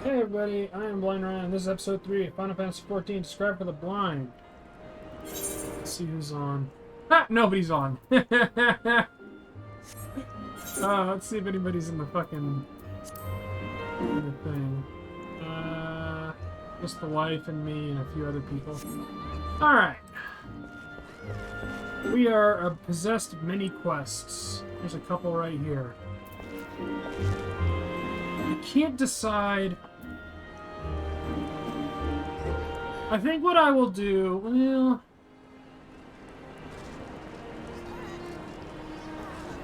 Hey everybody, I am Blind Ryan, and this is episode 3 of Final Fantasy XIV, Described for the Blind. Let's see who's on. Ah, nobody's on. Let's see if anybody's in the fucking thing. Just the wife and me and a few other people. Alright. We are possessed of many quests. There's a couple right here. I can't decide. I think what I will do, well,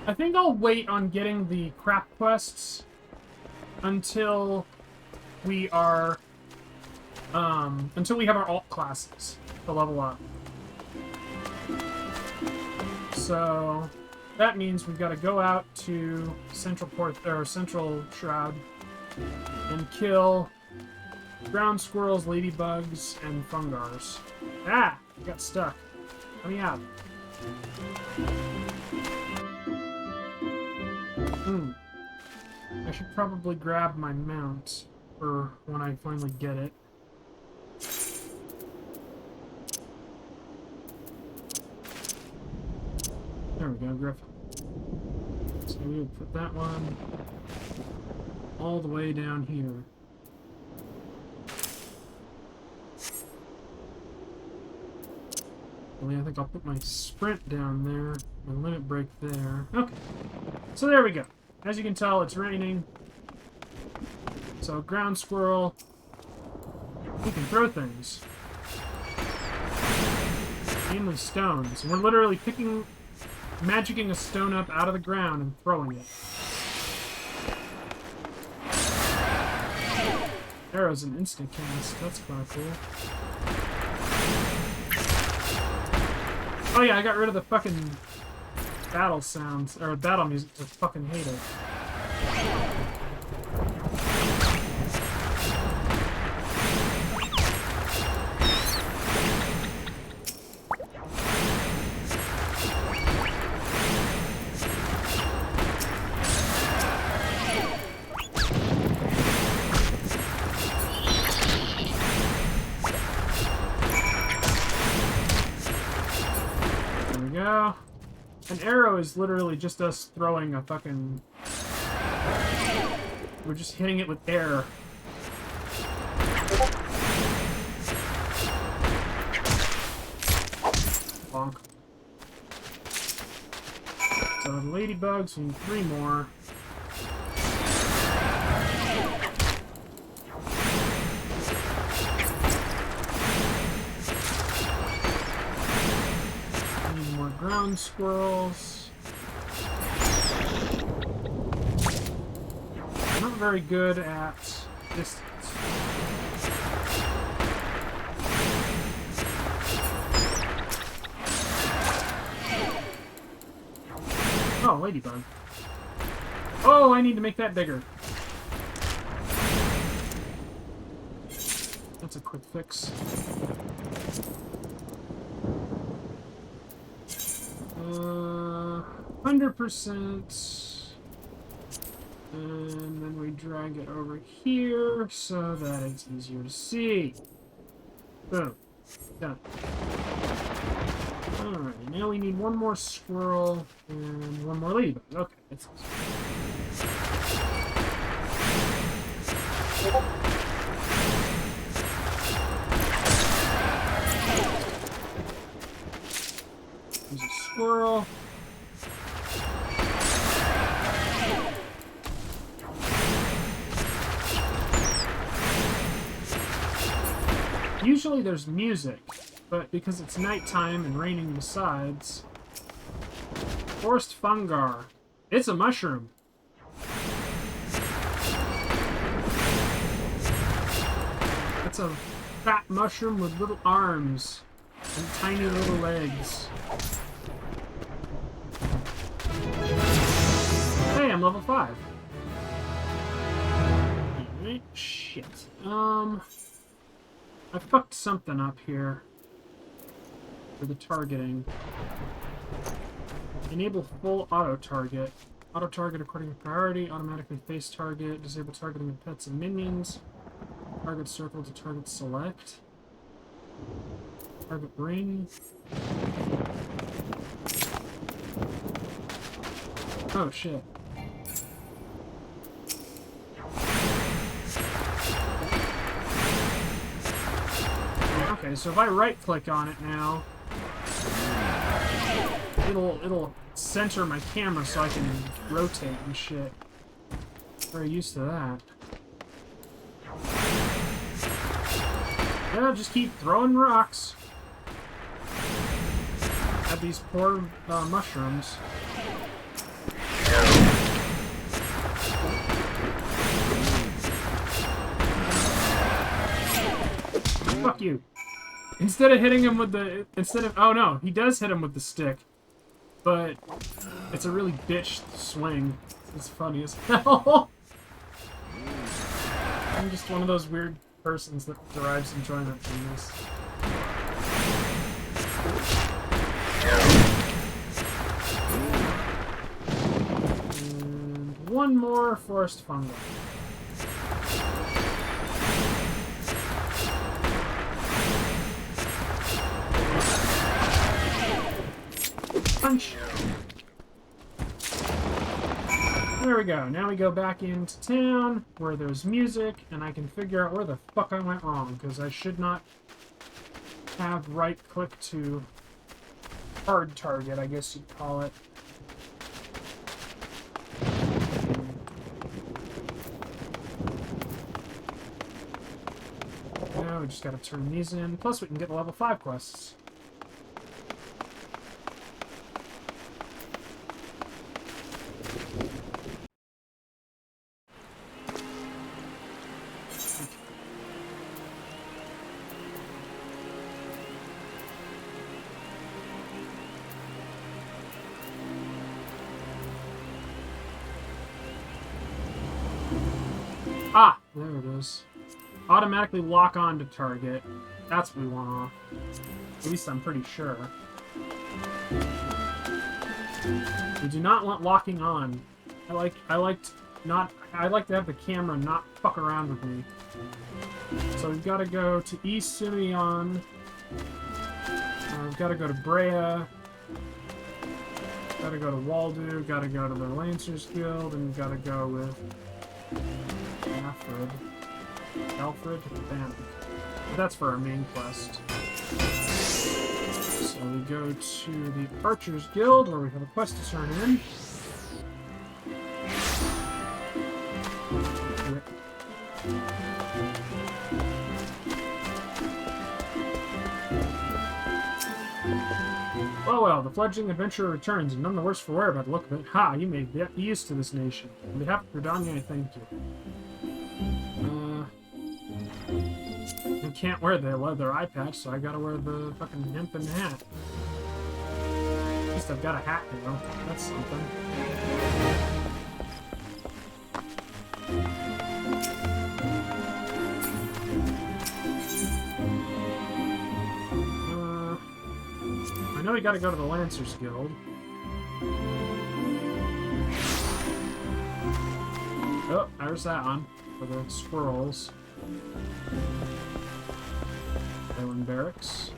I think I'll wait on getting the crap quests until we are, until we have our alt classes to level up. So that means we've got to go out to Central Shroud and kill ground squirrels, ladybugs, and fungars. Ah! I got stuck. Let me out. I should probably grab my mount for when I finally get it. There we go, Griffin. So we would put that one all the way down here. I think I'll put my sprint down there, my limit break there. Okay, so there we go. As you can tell, it's raining. So ground squirrel, we can throw things. Mainly stones. And we're literally magicking a stone up out of the ground and throwing it. Arrow's an instant cast. That's kind of cool. Oh yeah, I got rid of the fucking battle sounds, or battle music. I fucking hate it. An arrow is literally just us throwing a fucking... We're just hitting it with air. Bonk. So the ladybugs, we need 3 more. Ground squirrels. I'm not very good at distance. Oh, ladybug. Oh, I need to make that bigger. That's a quick fix. 100%, and then we drag it over here so that it's easier to see. Boom. Done. Alright, now we need one more squirrel and one more ladybug. Okay, that's There's a squirrel. Usually there's music, but because it's nighttime and raining besides... Forest fungar. It's a mushroom. It's a fat mushroom with little arms and tiny little legs. Hey, I'm level 5. Alright, shit. I fucked something up here for the targeting. Enable full auto-target. Auto-target according to priority, automatically face target, disable targeting of pets and minions. Target circle to target select. Target ring. Oh shit. Okay, so if I right click on it now, it'll center my camera so I can rotate and shit. Very used to that. Yeah, just keep throwing rocks at these poor mushrooms. Fuck you. Instead of hitting him with the... Oh no, he does hit him with the stick. But it's a really bitch swing. It's funny as hell. I'm just one of those weird persons that derives enjoyment from this. And one more forest fungi. Punch! There we go. Now we go back into town, where there's music, and I can figure out where the fuck I went wrong, because I should not have right-click to hard target, I guess you'd call it. Now we just gotta turn these in, plus we can get the level 5 quests. Ah! There it is. Automatically lock on to target. That's what we want off. At least I'm pretty sure. We do not want locking on. I like to have the camera not fuck around with me. So we've got to go to East Simeon. We've got to go to Brea. Got to go to Waldo. Got to go to the Lancers Guild, and got to go with Alfred? Damn. But that's for our main quest. So we go to the Archers Guild, where we have a quest to turn in. Well, the fledgling adventurer returns, and none the worse for wear by the look of it. Ha, you may get used to this nation. On behalf of Gridania, I thank you. I can't wear the leather eye patch, so I gotta wear the fucking hempen hat. At least I've got a hat now. That's something. I know we gotta go to the Lancers Guild. Oh, there's that one. For the squirrels. Island Barracks.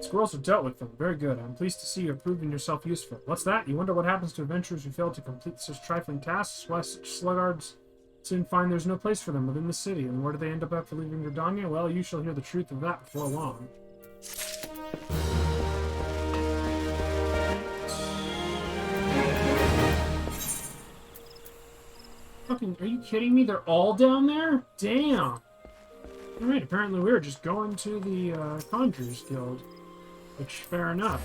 Squirrels are dealt with them. Very good. I'm pleased to see you have proven yourself useful. What's that? You wonder what happens to adventurers who fail to complete such trifling tasks? Why such sluggards soon find there's no place for them within the city. And where do they end up after leaving Gridania? Well, you shall hear the truth of that before long. Fucking, are you kidding me? They're all down there? Damn. Alright, apparently we were just going to the Conjurers Guild. Which, fair enough.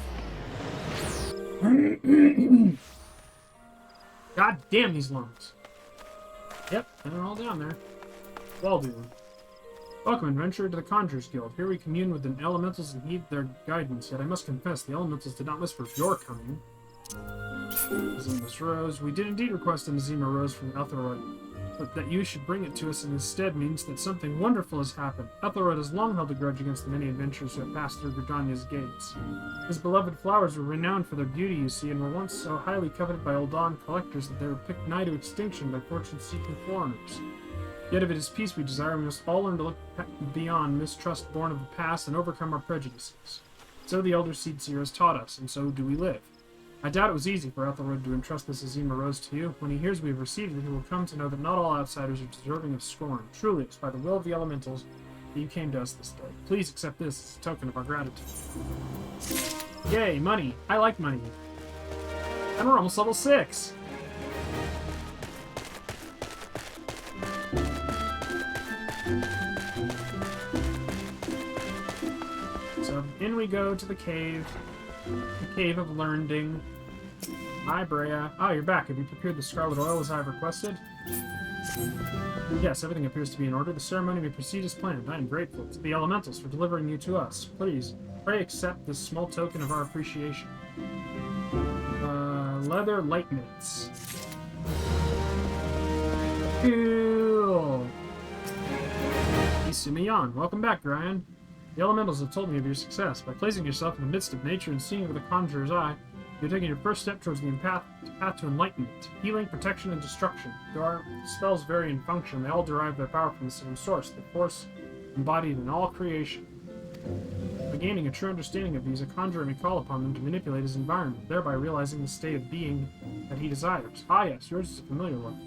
God damn these lungs. Yep, they're all down there. Waldo. Welcome, adventurer, to the Conjurers Guild. Here we commune with the elementals and heed their guidance. Yet I must confess, the elementals did not whisper of your coming. Azima's Rose. We did indeed request an Azima Rose from Ethelred, but that you should bring it to us instead means that something wonderful has happened. Ethelred has long held a grudge against the many adventurers who have passed through Gridania's gates. His beloved flowers were renowned for their beauty, you see, and were once so highly coveted by Uldan collectors that they were picked nigh to extinction by fortune-seeking foreigners. Yet if it is peace we desire, we must all learn to look beyond mistrust born of the past and overcome our prejudices. So the Elder Seedseer has taught us, and so do we live. I doubt it was easy for Ethelred to entrust this Azima Rose to you. When he hears we have received it, he will come to know that not all outsiders are deserving of scorn. Truly, it's by the will of the elementals that you came to us this day. Please accept this as a token of our gratitude. Yay, money! I like money. And we're almost level 6! So, in we go to the cave. The Cave of Learning. Hi, Brea. Oh, you're back. Have you procured the scarlet oil as I have requested? Yes, everything appears to be in order. The ceremony may proceed as planned. I am grateful to the elementals for delivering you to us. Please, pray accept this small token of our appreciation. Leather light mitts. Cool! Isumiyan. Welcome back, Ryan. The elementals have told me of your success. By placing yourself in the midst of nature and seeing with a conjurer's eye, you're taking your first step towards the path to enlightenment, healing, protection, and destruction. Though our spells vary in function, they all derive their power from the same source, the force embodied in all creation. By gaining a true understanding of these, a conjurer may call upon them to manipulate his environment, thereby realizing the state of being that he desires. Ah yes, yours is a familiar one.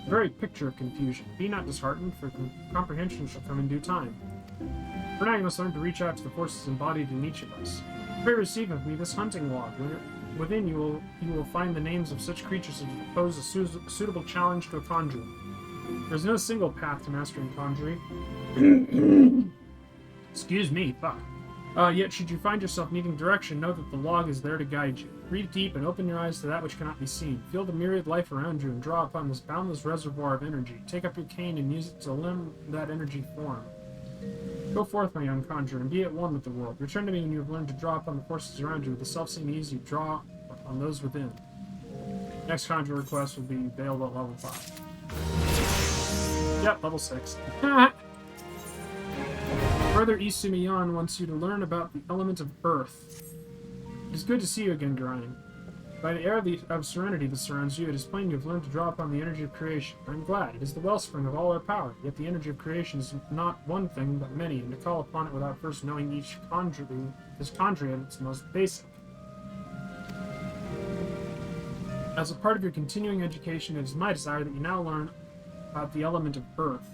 A very picture of confusion. Be not disheartened, for comprehension shall come in due time. For now, you must learn to reach out to the forces embodied in each of us. Pray receive of me this hunting log. Within you will find the names of such creatures as pose a suitable challenge to a conjurer. There is no single path to mastering conjuring. Excuse me, fuck. Yet should you find yourself needing direction, know that the log is there to guide you. Breathe deep and open your eyes to that which cannot be seen. Feel the myriad life around you and draw upon this boundless reservoir of energy. Take up your cane and use it to limn that energy form. Go forth, my young conjurer, and be at one with the world. Return to me when you have learned to draw upon the forces around you with the self-same ease you draw upon those within. Next conjurer request will be bailed at level 5. Yep, level 6. Further, Isumiyan wants you to learn about the element of earth. It is good to see you again, Gorion. By the air of serenity that surrounds you, it is plain you have learned to draw upon the energy of creation. I am glad. It is the wellspring of all our power. Yet the energy of creation is not one thing, but many, and to call upon it without first knowing each conjuring is conjuring at its most basic. As a part of your continuing education, it is my desire that you now learn about the element of earth.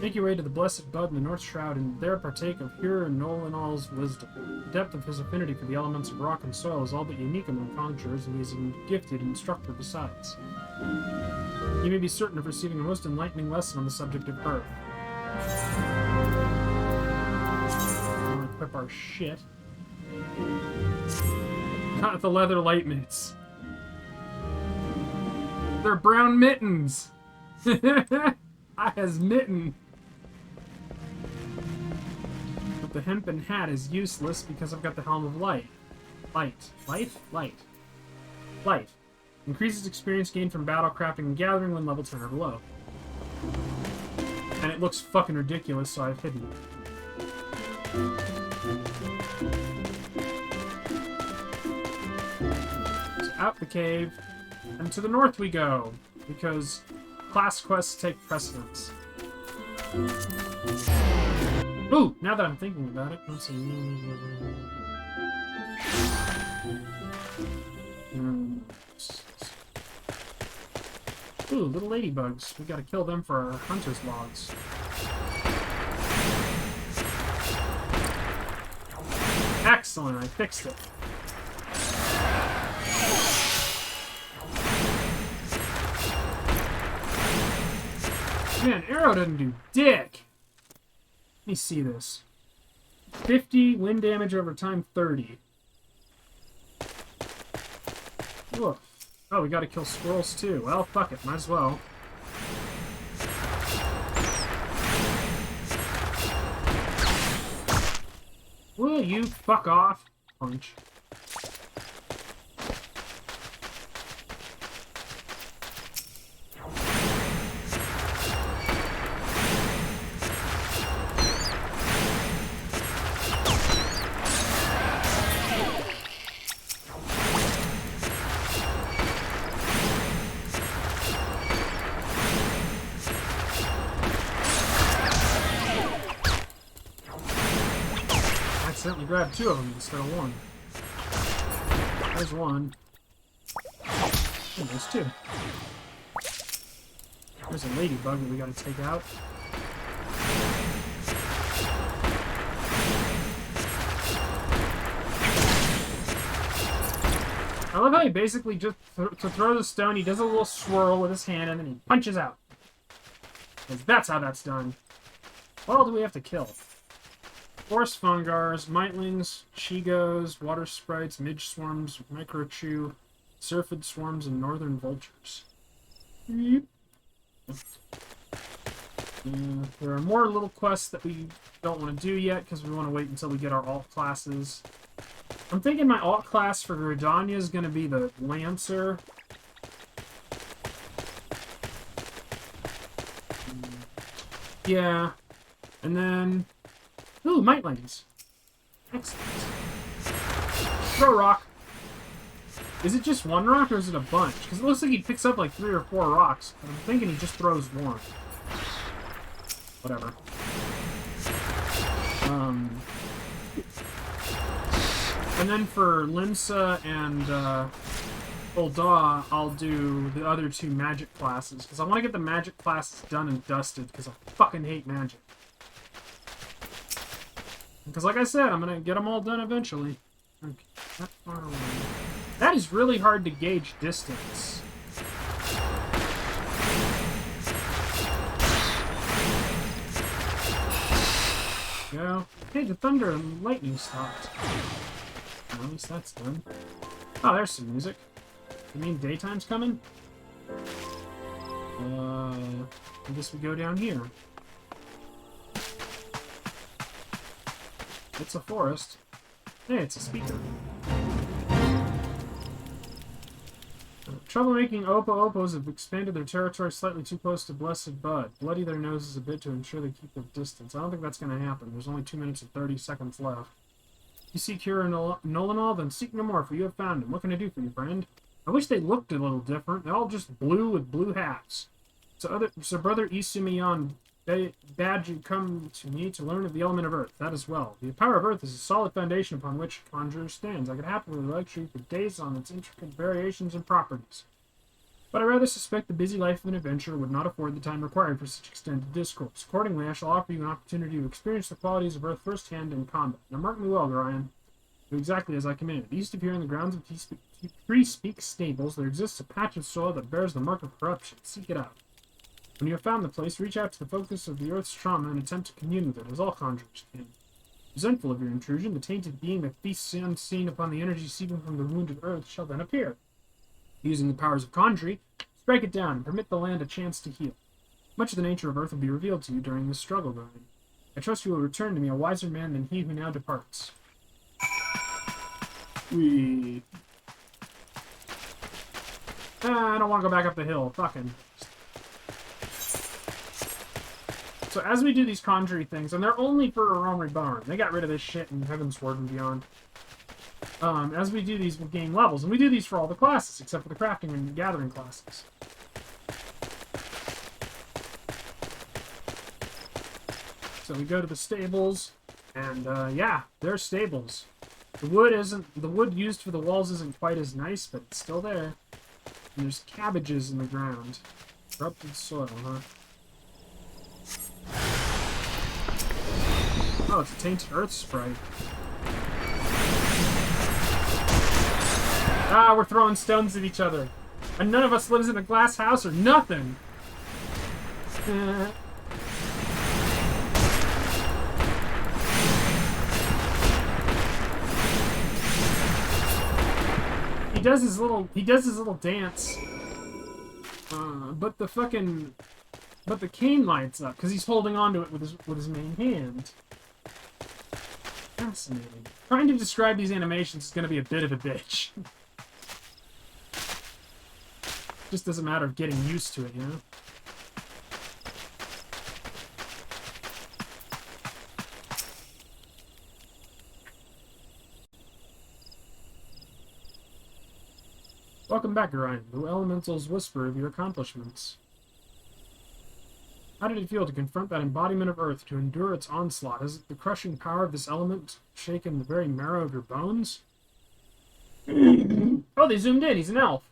Make your way to the Blessed Bud in the North Shroud, and there partake of Hur and Nolanal's wisdom. The depth of his affinity for the elements of rock and soil is all but unique among conjurers, and he is a gifted instructor besides. You may be certain of receiving a most enlightening lesson on the subject of earth. I want to equip our shit. Not the leather light mitts. They're brown mittens! I has mitten. But the hempen hat is useless because I've got the Helm of Light. Light. Increases experience gained from battle crafting and gathering when level 10 or below. And it looks fucking ridiculous, so I've hidden it. So out the cave, and to the north we go, because class quests take precedence. Ooh, now that I'm thinking about it, let's see. Ooh, little ladybugs. We gotta kill them for our hunter's logs. Excellent, I fixed it. Man, arrow doesn't do dick. Let me see this. 50 wind damage over time 30. Oof. Oh, we gotta kill squirrels too. Well, fuck it, might as well. Will you fuck off? Punch. accidentally grabbed 2 of them instead of 1. There's 1. And there's 2. There's a ladybug that we gotta take out. I love how he basically just, to throw the stone, he does a little swirl with his hand and then he punches out. Because that's how that's done. What all do we have to kill? Forest fungars, mitlings, chigos, water sprites, midge swarms, microchew, syrphid swarms, and northern vultures. Yep. There are more little quests that we don't want to do yet because we want to wait until we get our alt classes. I'm thinking my alt class for Gridania is going to be the Lancer. Yeah. And then... Ooh, mitlings. Excellent. Throw a rock. Is it just 1 rock or is it a bunch? Because it looks like he picks up like 3 or 4 rocks. But I'm thinking he just throws 1. Whatever. And then for Limsa and Uldaw, I'll do the other 2 magic classes. Because I want to get the magic classes done and dusted. Because I fucking hate magic. Because like I said, I'm going to get them all done eventually. Okay, that far away. That is really hard to gauge distance. Go. Hey, the thunder and lightning stopped. Well, at least that's done. Oh, there's some music. You mean daytime's coming? I guess we go down here. It's a forest. Hey, it's a speaker. Troublemaking Opo-Opos have expanded their territory slightly too close to Blessed Bud. Bloody their noses a bit to ensure they keep their distance. I don't think that's going to happen. There's only 2 minutes and 30 seconds left. You see Kira Nolanol? Then seek no more, for you have found him. What can I do for you, friend? I wish they looked a little different. They're all just blue with blue hats. So Brother Isumiyan bade you come to me to learn of the element of Earth. That as well. The power of Earth is a solid foundation upon which Conjurer stands. I could happily lecture you for days on its intricate variations and properties. But I rather suspect the busy life of an adventurer would not afford the time required for such extended discourse. Accordingly, I shall offer you an opportunity to experience the qualities of Earth firsthand in combat. Now mark me well, Gorion. Do exactly as I commanded. East of here in the grounds of Three Speak Stables, there exists a patch of soil that bears the mark of corruption. Seek it out. When you have found the place, reach out to the focus of the Earth's trauma and attempt to commune with it, as all conjurers can. Resentful of your intrusion, the tainted being that feasts unseen upon the energy seeping from the wounded Earth shall then appear. Using the powers of Conjury, strike it down and permit the land a chance to heal. Much of the nature of Earth will be revealed to you during this struggle, Ryan. I trust you will return to me a wiser man than he who now departs. I don't want to go back up the hill. Fucking. So as we do these Conjury things, and they're only for Armory Barn. They got rid of this shit in Heavensward and beyond. As we do these, we'll gain levels. And we do these for all the classes, except for the crafting and gathering classes. So we go to the stables, and yeah, they're stables. The wood used for the walls isn't quite as nice, but it's still there. And there's cabbages in the ground. Corrupted soil, huh? Oh, it's a tainted earth sprite. Ah, we're throwing stones at each other. And none of us lives in a glass house or nothing. He does his little dance. But the cane lights up because he's holding onto it with his main hand. Fascinating. Trying to describe these animations is going to be a bit of a bitch. Just as a matter of getting used to it, you know? Welcome back, Orion. The elementals whisper of your accomplishments. How did it feel to confront that embodiment of Earth, to endure its onslaught? Has the crushing power of this element shaken the very marrow of your bones? Oh, they zoomed in. He's an elf.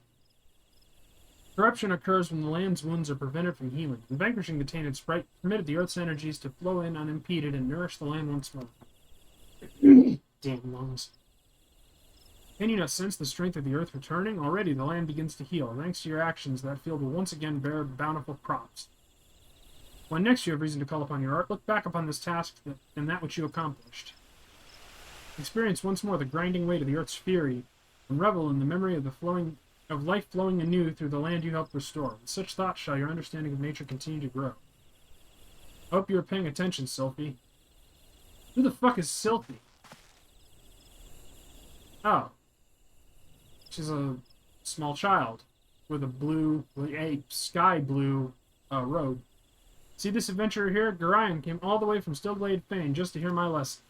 Corruption occurs when the land's wounds are prevented from healing. And vanquishing the tainted sprite permitted the Earth's energies to flow in unimpeded and nourish the land once more. Damn lungs. Can you not sense the strength of the Earth returning? Already the land begins to heal. Thanks to your actions, that field will once again bear bountiful crops. When next you have reason to call upon your art, look back upon this task and that which you accomplished. Experience once more the grinding weight of the Earth's fury, and revel in the memory of life flowing anew through the land you helped restore. With such thoughts shall your understanding of nature continue to grow. I hope you are paying attention, Sylphie. Who the fuck is Sylphie? Oh. She's a small child with a sky blue robe. See this adventurer here? Gorion came all the way from Stillglade Fane just to hear my lesson.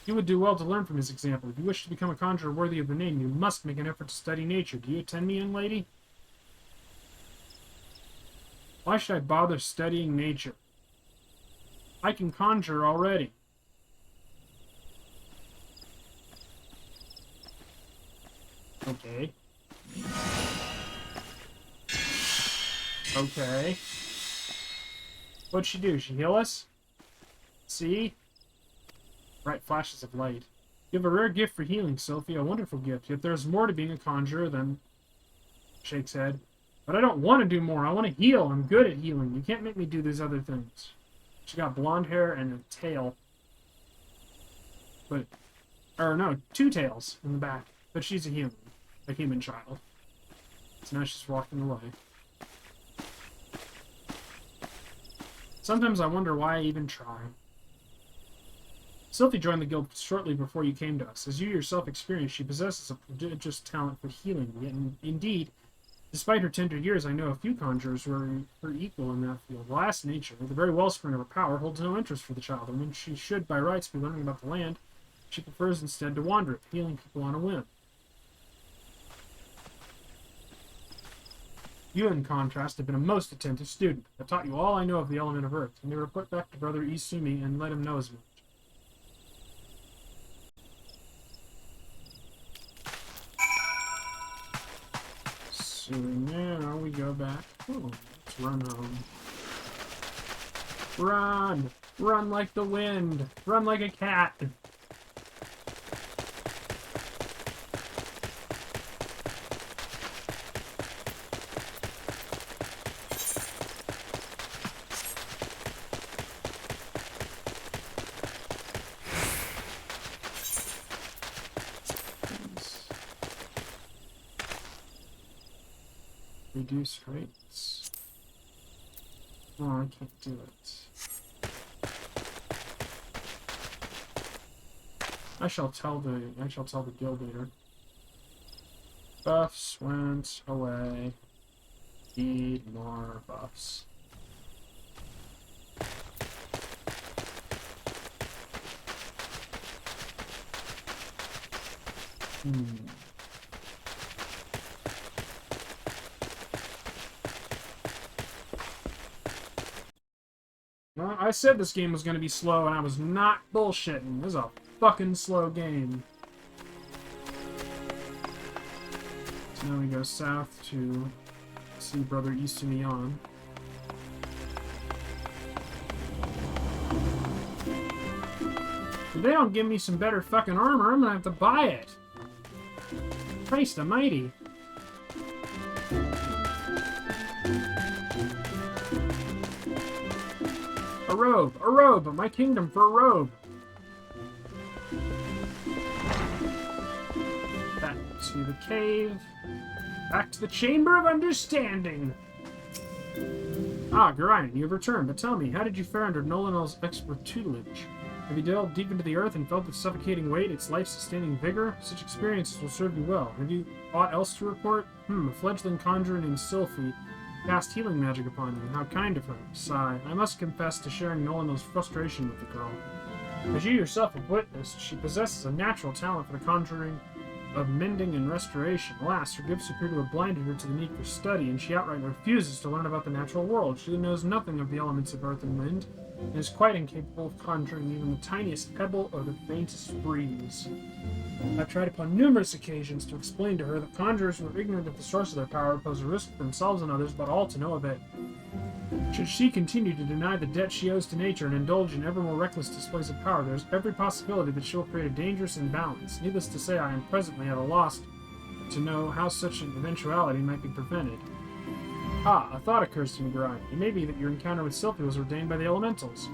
You would do well to learn from his example. If you wish to become a conjurer worthy of the name, you must make an effort to study nature. Do you attend me, young lady? Why should I bother studying nature? I can conjure already. Okay. Okay. What'd she do? She heal us? See? Bright flashes of light. You have a rare gift for healing, Sylphie, a wonderful gift. Yet there's more to being a conjurer than... Shakes head. But I don't want to do more. I want to heal. I'm good at healing. You can't make me do these other things. She got blonde hair and a tail. But... Or no, 2 tails in the back. But she's a human child. So now she's walking away. Sometimes I wonder why I even try. Sylphie joined the guild shortly before you came to us. As you yourself experienced, she possesses a prodigious talent for healing. Yet, indeed, despite her tender years, I know a few conjurers who are her equal in that field. Last nature, the very wellspring of her power, holds no interest for the child, and when she should by rights be learning about the land, she prefers instead to wander it, healing people on a whim. You, in contrast, have been a most attentive student. I've taught you all I know of the element of Earth. You may report back to Brother Izumi and let him know as much. So now we go back. Oh, let's run home. Run! Run like the wind! Run like a cat! Reduce rates. Oh, I can't do it. I shall tell the guild leader. Buffs went away. Need more buffs. Well, I said this game was going to be slow, and I was not bullshitting. This is a fucking slow game. So now we go south to see Brother Izumi on. If they don't give me some better fucking armor, I'm gonna have to buy it. Christ almighty. A robe, my kingdom for a robe. Back to the cave. Back to the Chamber of Understanding. Ah, Gorion, you have returned, but tell me, how did you fare under Nolanel's expert tutelage? Have you delved deep into the earth and felt its suffocating weight, its life-sustaining vigor? Such experiences will serve you well. Have you aught else to report? A fledgling conjurer named Sylphie cast healing magic upon you. How kind of her. Sigh. I must confess to sharing Nolanel's frustration with the girl. As you yourself have witnessed, she possesses a natural talent for the conjuring of mending and restoration. Alas, her gifts appear to have blinded her to the need for study, and she outright refuses to learn about the natural world. She knows nothing of the elements of earth and wind, and is quite incapable of conjuring even the tiniest pebble or the faintest breeze. I've tried upon numerous occasions to explain to her that conjurers who are ignorant of the source of their power pose a risk to themselves and others, but all to no avail. Should she continue to deny the debt she owes to nature and indulge in ever more reckless displays of power, there is every possibility that she will create a dangerous imbalance. Needless to say, I am presently at a loss to know how such an eventuality might be prevented. Ah, a thought occurs to me, Brian. It may be that your encounter with Sylphie was ordained by the elementals.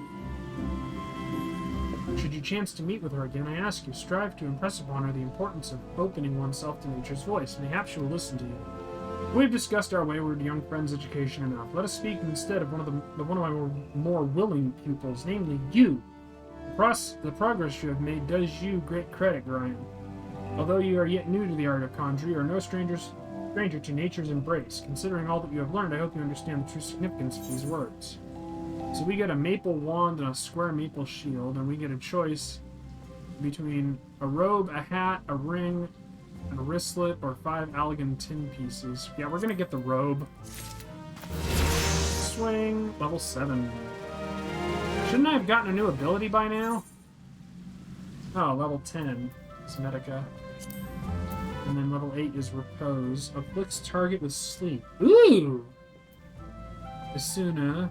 Should you chance to meet with her again, I ask you, strive to impress upon her the importance of opening oneself to nature's voice. Mayhap she will listen to you. We've discussed our wayward young friend's education enough. Let us speak instead of one of my more willing pupils, namely you. The progress you have made does you great credit, Brian. Although you are yet new to the art of conjuring, you are no stranger to nature's embrace. Considering all that you have learned, I hope you understand the true significance of these words. So we get a maple wand and a square maple shield, and we get a choice between a robe, a hat, a ring, and a wristlet, or 5 Allegan tin pieces. Yeah, we're gonna get the robe. Swing, level 7. Shouldn't I have gotten a new ability by now? Oh, level 10 is Medica. And then level 8 is Repose. Afflicts target with sleep. Ooh! Asuna.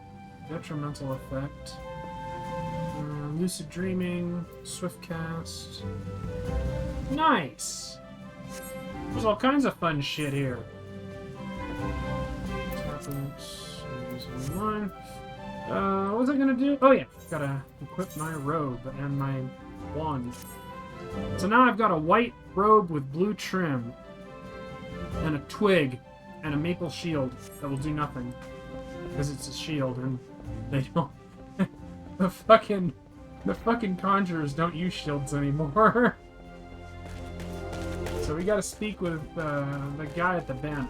Detrimental effect. Lucid Dreaming. Swift Cast. Nice! There's all kinds of fun shit here. What was I gonna do? Oh yeah, gotta equip my robe and my wand. So now I've got a white robe with blue trim, and a twig, and a maple shield that will do nothing. Because it's a shield, and they don't... the fucking conjurers don't use shields anymore. So we gotta speak with the guy at the banner.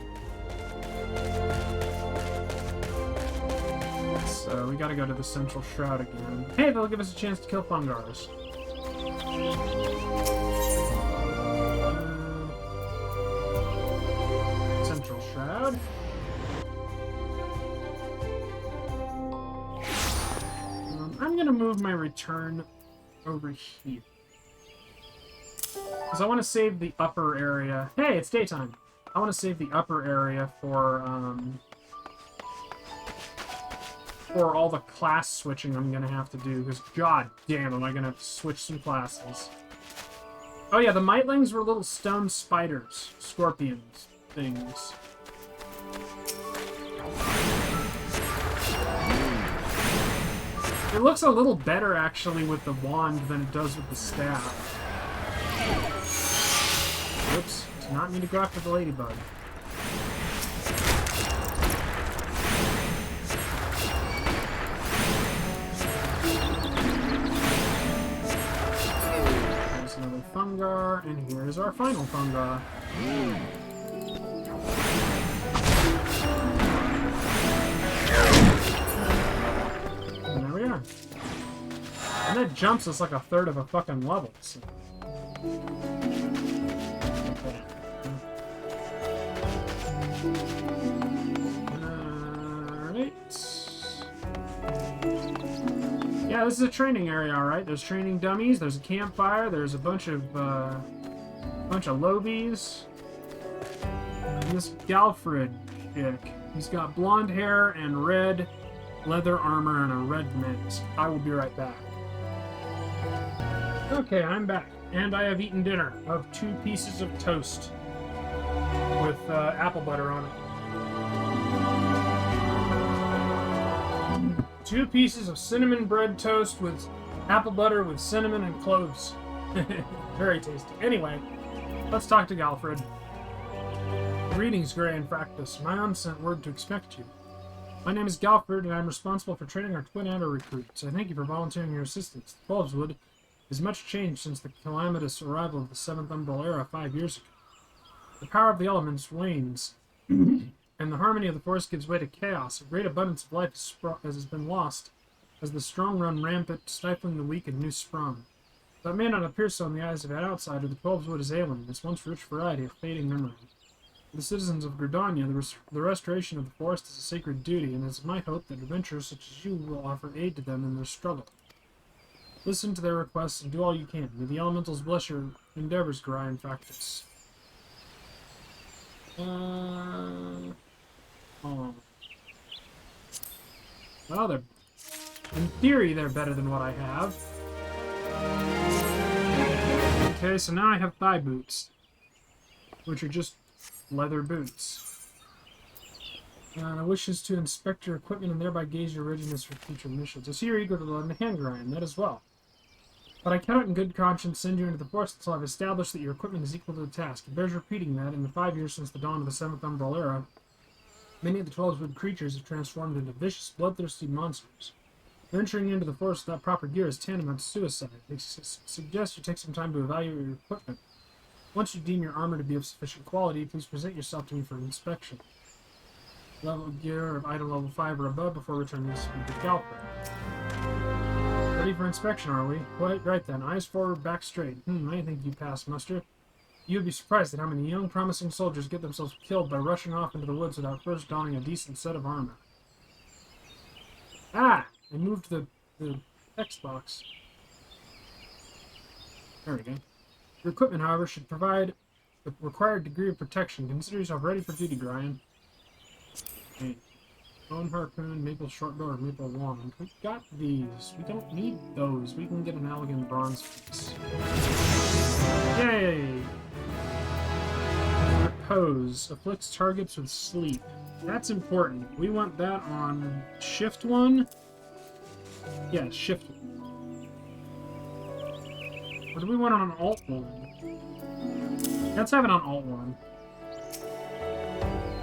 So we gotta go to the Central Shroud again. Hey, they'll give us a chance to kill Fungars. Central Shroud. I'm gonna move my return over here. Because I want to save the upper area. Hey, it's daytime. I want to save the upper area for all the class switching I'm going to have to do. Because, god damn, am I going to have to switch some classes. Oh yeah, the Mightlings were little stone spiders. Scorpions. Things. It looks a little better, actually, with the wand than it does with the staff. Whoops, did not mean to go after the ladybug. There's another Fungar, and here's our final Fungar. And there we are. And that jumps us like a third of a fucking level, so... Yeah, this is a training area, alright. There's training dummies, there's a campfire, there's a bunch of lobies. And this Galfred chick. He's got blonde hair and red leather armor and a red mask. I will be right back. Okay, I'm back. And I have eaten dinner of 2 pieces of toast with apple butter on it. 2 pieces of cinnamon bread toast with apple butter with cinnamon and cloves. Very tasty. Anyway, let's talk to Galfred. Greetings, Gray and Fractus. My aunt sent word to expect you. My name is Galfred, and I'm responsible for training our twin adder recruits. I thank you for volunteering your assistance. Twelveswood is much changed since the calamitous arrival of the 7th Umbral Era 5 years ago. The power of the elements wanes, and the harmony of the forest gives way to chaos. A great abundance of life has been lost, as the strong run rampant, stifling the weak and new sprung. That may not appear so in the eyes of an outsider. The 12's wood is alien, its once rich variety of fading memory. For the citizens of Gridania, the restoration of the forest is a sacred duty, and it's my hope that adventurers such as you will offer aid to them in their struggle. Listen to their requests and do all you can. May the elementals bless your endeavors, Gorion Factus. Oh. Well, in theory, they're better than what I have. Okay, so now I have thigh boots, which are just leather boots. Wishes to inspect your equipment and thereby gauge your readiness for future missions. I see you're eager to learn the hand grind, that as well. But I cannot in good conscience send you into the forest until I've established that your equipment is equal to the task. It bears repeating that, in the 5 years since the dawn of the 7th Umbral Era, many of the 12's wood creatures have transformed into vicious, bloodthirsty monsters. Venturing into the forest without proper gear is tantamount to suicide. I suggest you take some time to evaluate your equipment. Once you deem your armor to be of sufficient quality, please present yourself to me for inspection. Level gear of item level 5 or above before returning this to the Galper. Ready for inspection, are we? Quite right then. Eyes forward, back straight. I think you passed muster. You would be surprised at how many young, promising soldiers get themselves killed by rushing off into the woods without first donning a decent set of armor. Ah! I moved the text box. There we go. Your equipment, however, should provide the required degree of protection. Consider yourself ready for duty, Gorion. Okay. Bone harpoon, maple short bow, or maple wand. We've got these. We don't need those. We can get an elegant bronze piece. Yay! Repose. Afflicts targets with sleep. That's important. We want that on shift 1. Yeah, shift 1. Or do we want it on alt 1? Let's have it on alt 1.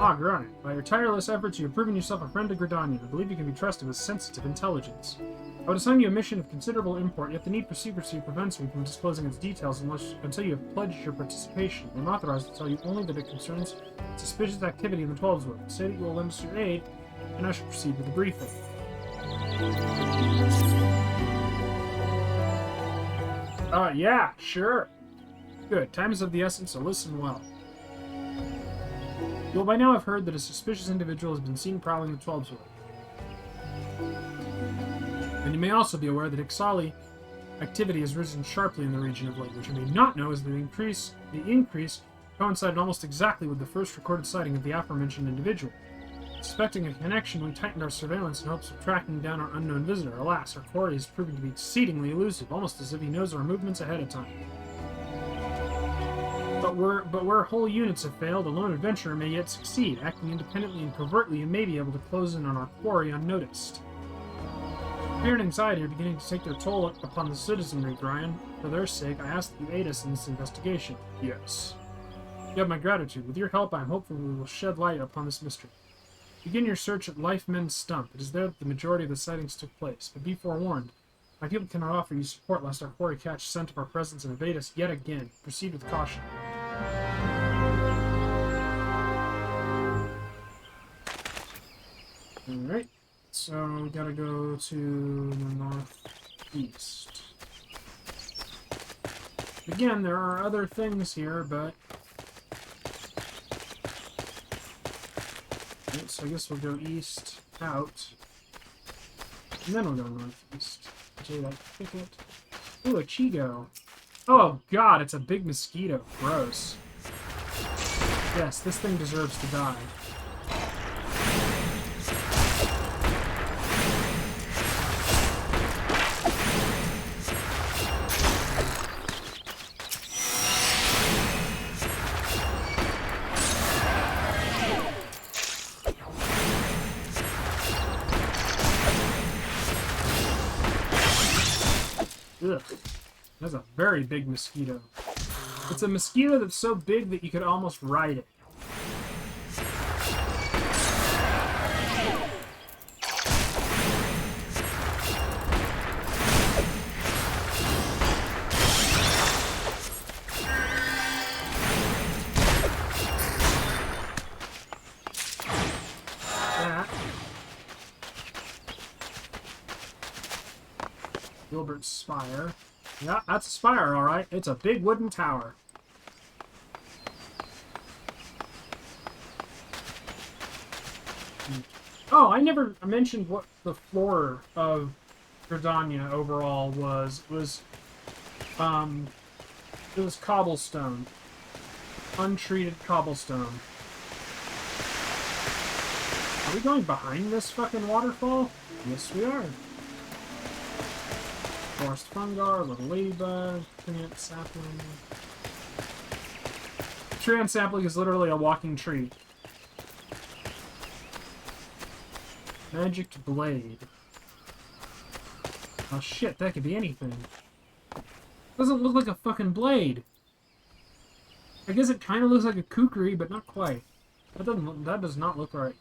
Ah, right. By your tireless efforts, you have proven yourself a friend to Gridania. I believe you can be trusted with sensitive intelligence. I would assign you a mission of considerable import, yet the need for secrecy prevents me from disclosing its details until you have pledged your participation. I am authorized to tell you only that it concerns suspicious activity in the 12's wood. Say that you will lend us your aid, and I shall proceed with the briefing. Yeah, sure. Good. Time is of the essence, so listen well. You will by now have heard that a suspicious individual has been seen prowling the 12's wood. And you may also be aware that Ixali activity has risen sharply in the region of late. What you may not know is the increase coincided almost exactly with the first recorded sighting of the aforementioned individual. Suspecting a connection, we tightened our surveillance in hopes of tracking down our unknown visitor. Alas, our quarry is proving to be exceedingly elusive, almost as if he knows our movements ahead of time. But where whole units have failed, a lone adventurer may yet succeed. Acting independently and covertly, you may be able to close in on our quarry unnoticed. Fear and anxiety are beginning to take their toll upon the citizenry, Gorion. For their sake, I ask that you aid us in this investigation. Yes. You have my gratitude. With your help, I am hopeful we will shed light upon this mystery. Begin your search at Life Men's Stump. It is there that the majority of the sightings took place. But be forewarned. My people cannot offer you support lest our quarry catch scent of our presence and evade us yet again. Proceed with caution. Alright. So, we gotta go to the northeast. Again, there are other things here, but... Right, so I guess we'll go east, out, and then we'll go northeast. Jade thicket. Ooh, a Chigo. Oh god, it's a big mosquito. Gross. Yes, this thing deserves to die. Ugh. That's a very big mosquito. It's a mosquito that's so big that you could almost ride it. Gilbert's Spire. Yeah, that's a spire, alright. It's a big wooden tower. Oh, I never mentioned what the floor of Gridania overall was. It was cobblestone. Untreated cobblestone. Are we going behind this fucking waterfall? Yes, we are. Forest fungar, little ladybug, treant sapling. Treant sapling is literally a walking tree. Magic blade. Oh shit, that could be anything. Doesn't look like a fucking blade. I guess it kind of looks like a kukri, but not quite. That does not look right.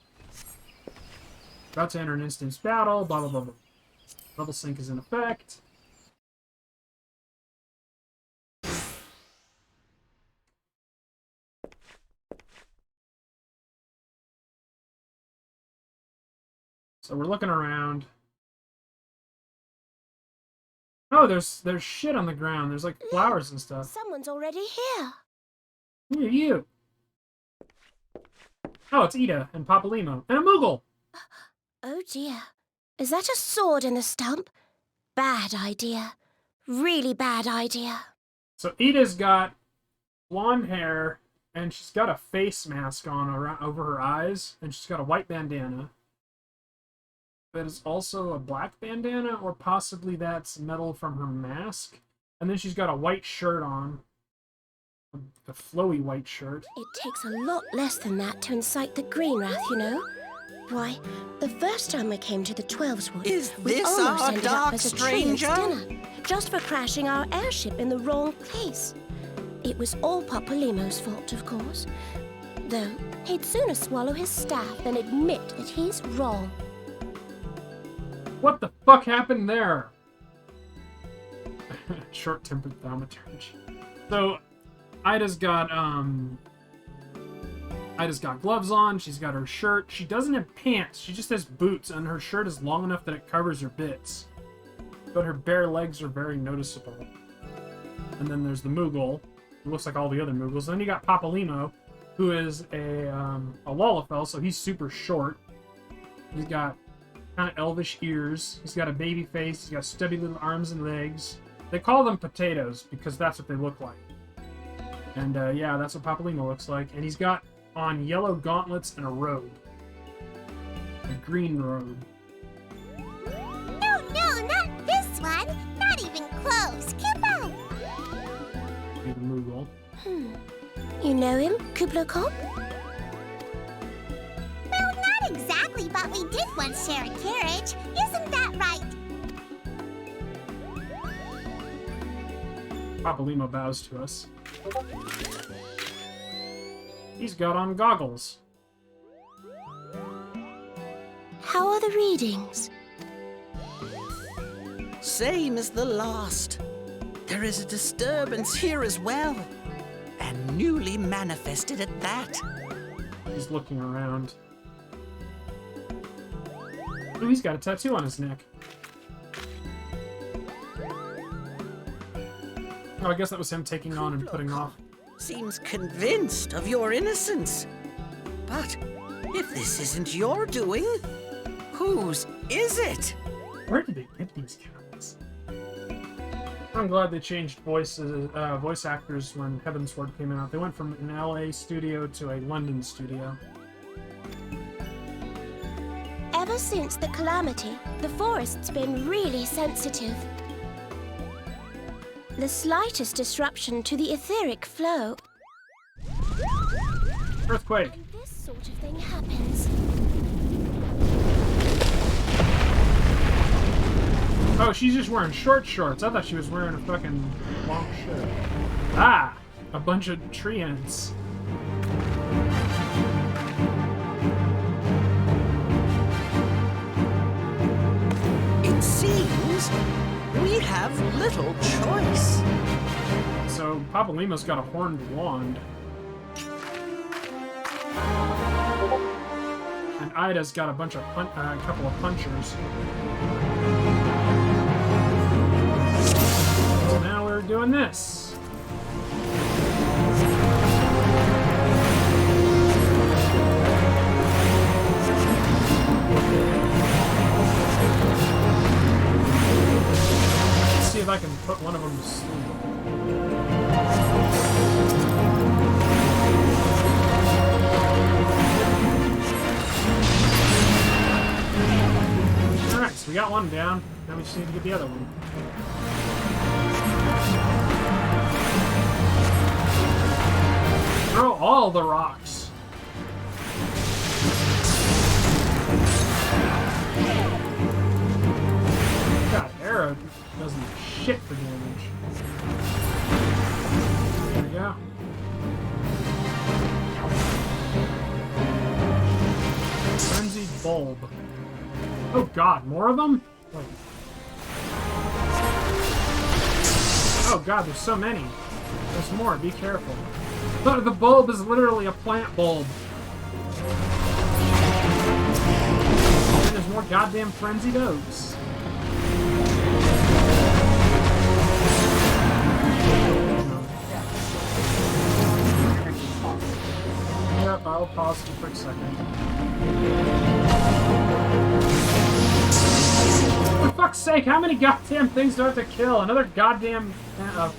About to enter an instance battle, blah blah blah blah. Level sync is in effect. So we're looking around. Oh, there's shit on the ground. There's like flowers and stuff. Someone's already here. Who are you? Oh, it's Ida and Papalimo. And a Moogle! Oh dear. Is that a sword in the stump? Bad idea. Really bad idea. So Ida's got blonde hair, and she's got a face mask on over her eyes, and she's got a white bandana. That is also a black bandana, or possibly that's metal from her mask. And then she's got a white shirt on. A flowy white shirt. It takes a lot less than that to incite the green wrath, you know. Why, the first time we came to the Twelveswood, we almost ended up as a stranger dinner, just for crashing our airship in the wrong place. It was all Papalimo's fault, of course. Though, he'd sooner swallow his staff than admit that he's wrong. What the fuck happened there? Short-tempered thaumaturge. So, Ida's got gloves on, she's got her shirt. She doesn't have pants, she just has boots, and her shirt is long enough that it covers her bits. But her bare legs are very noticeable. And then there's the Moogle, who looks like all the other Moogles. And then you got Papalimo, who is a Lalafell, so he's super short. He's got kind of elvish ears. He's got a baby face. He's got stubby little arms and legs. They call them potatoes because that's what they look like. And yeah, that's what Papalimo looks like. And he's got on yellow gauntlets and a robe. A green robe. No, not this one. Not even close. Kippo! The Moogle. You know him, Kubla Kop? Well, not exactly, but we did once share a carriage. Isn't that right? Papalimo bows to us. He's got on goggles. How are the readings? Same as the last. There is a disturbance here as well. And newly manifested at that. He's looking around. Oh, he's got a tattoo on his neck. Oh, I guess that was him taking on and putting off. Seems convinced of your innocence. But if this isn't your doing, whose is it? Where did they get these guys? I'm glad they changed voice actors when Heavensward came out. They went from an LA studio to a London studio. Ever since the calamity, the forest's been really sensitive. The slightest disruption to the etheric flow. Earthquake! And this sort of thing happens. Oh, she's just wearing short shorts. I thought she was wearing a fucking long shirt. Ah! A bunch of treants. It seems we have little choice. So, Papalimo's got a horned wand. And Ida's got a bunch of couple of punchers. So now doing this. Let's see if I can put one of them to sleep. Alright, so we got one down. Now we just need to get the other one. Throw all the rocks. God, arrow doesn't do shit for damage. There we go. Frenzied bulb. Oh god, more of them? Wait. Oh god, there's so many. There's more, be careful. But the bulb is literally a plant bulb. And there's more goddamn frenzied oaks. Yep, I'll pause for a quick second. For fuck's sake, how many goddamn things do I have to kill? Another goddamn